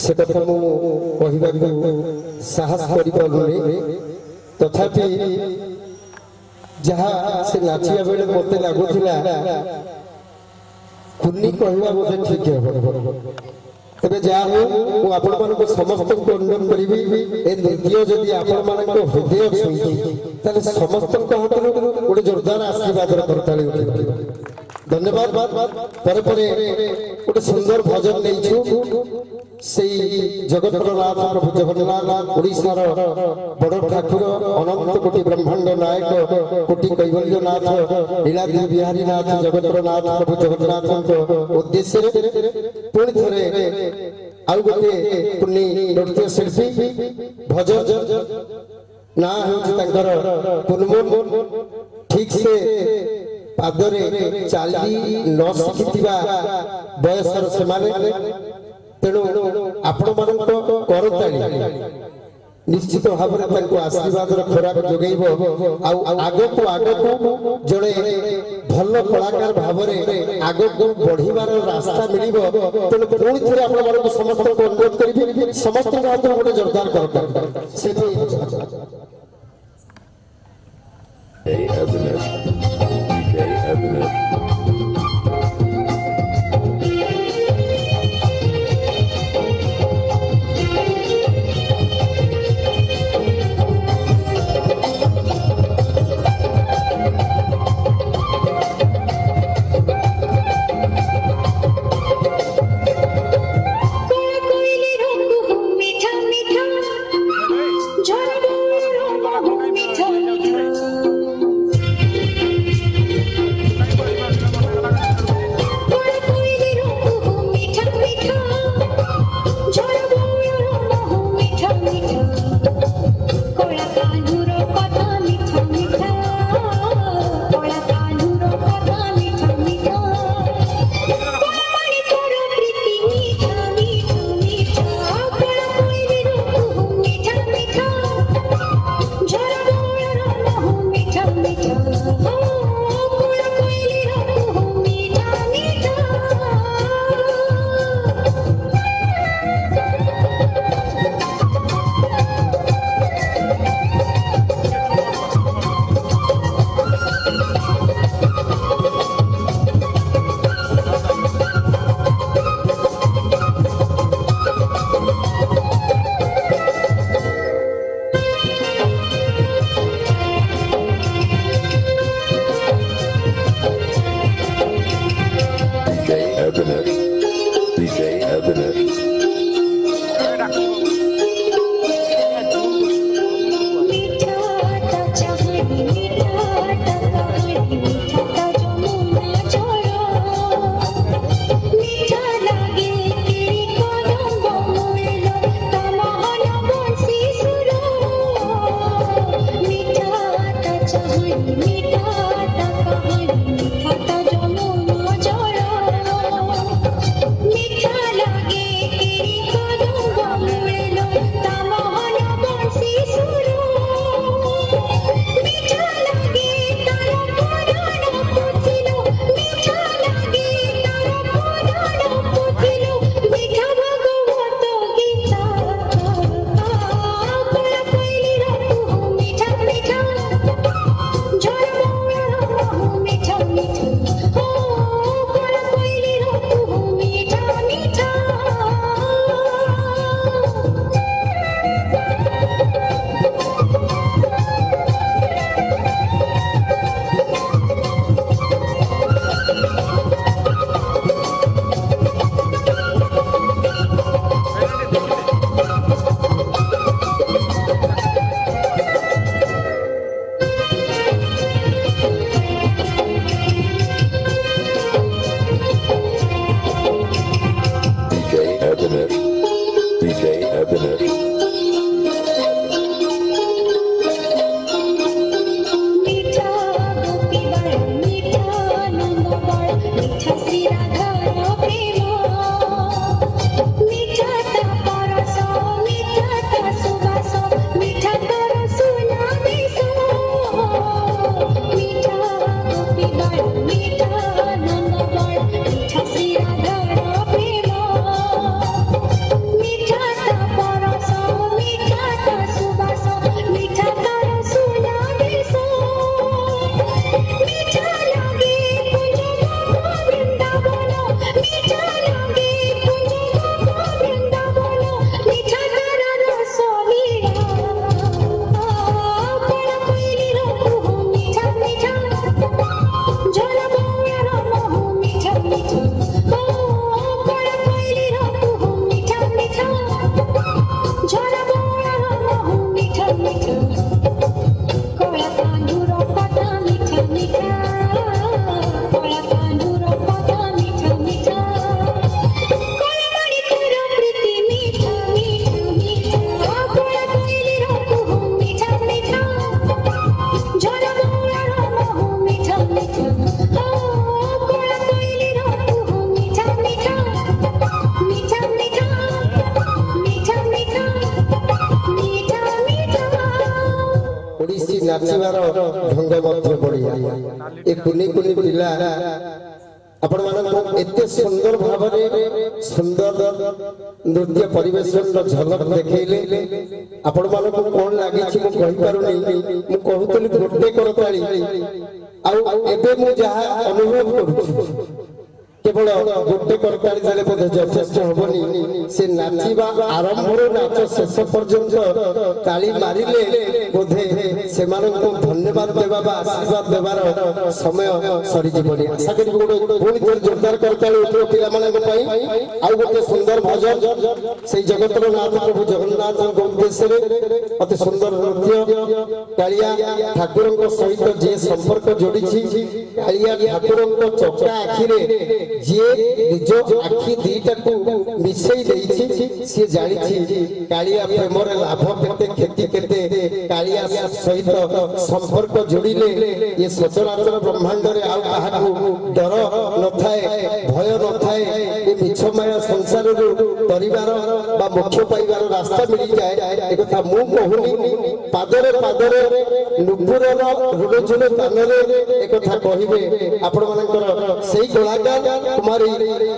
से कथा कहवाक साहस करें तथापि जहाँ से नाचिया बेले मत लगुला कुन्नी कहवा बोधे ठीक है तेरे जहाँ हूँ आपण मान समस्त को अनुरोध करी ए नृत्य जदि आपण मान हृदय छुई समस्त गोटे जोरदार आशीर्वाद करताली धन्यवाद परे परे गोटे सुंदर भजन नहीं से जगतर नाथ प्रभु जगन्नाथ ओडिशार बड़ ठाकुर अनंत कोटि ब्रह्मांड नायक कोटि कैवल्य नाथ लीलाद्री बिहारी नाथ जगतर नाथ प्रभु जगन्नाथ उद्देश्य पुणी थे आउ गोटे पुण्य नृत्य शिल्पी भजन ना हूँ ठीक से पादरे चाली न शिखि बयसर से तेणु आपण मान करताली निश्चित भाव में आशीर्वाद खोराक जोगेब आग को आग को जड़े भल कलाकार भाव में आग को बढ़िबार रास्ता मिल तेणु पुणी थे आप समस्त को अनुरोध करी समस्त गोटे जोरदार कर नाचबार ढंग बढ़िया ए कुनी कुनी पिला आपण मानक एते सुंदर भाव सुंदर नृत्य परिवेशन झलक देखैले आपण मानक कोन लागि छि मु कहि पारुनी मु कहूतली गोटे करताली आ एबे मु जहा अनुभव करू केवल गोटे करताली देले बोधे यथेष्ट होबनी से नाचिबा आरंभरो नाच शेष पर्यंत ताली मारिले बोधे से मानको धन्यवाद देबा बा आशीर्वाद देबार समय सरी जीवनी आशा करी गोटे थोर जोरदार करताली उठो पिला मानक पई आ गोटे सुंदर भजन से जगतर नाथ प्रभु जगन्नाथ को उद्देश्य रे अति सुंदर नृत्य कालिया ठाकुर को सहित जे संपर्क जोड़ी छी कालिया ठाकुर को चौका आखि रे जे निज आखि दीटा को मिसई देछि से जानि छी कालिया प्रेम रे लाभ केते खेती केते कालिया सहित संपर्क जोड़िले ये सचराचर ब्रह्मांड रे आ काहा डर न थाए भय न थाए ये मिछमाया संसार रो परिवार बा मोक्ष पाइबार रास्ता मिल जाए एक कथा मु कहूनी पादरे नुपुर रुडझुल तानरे एक कथा कहिबे आपण मानकर सेही कलाकार कुमारी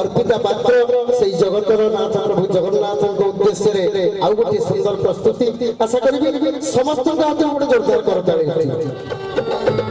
अर्पिता पात्र सेही जगतर नाथ प्रभु जगन्नाथ को उद्देश्य रे आ गोटे सुंदर प्रस्तुति आशा करिबे समस्त गाते गोटे जोरदार करताली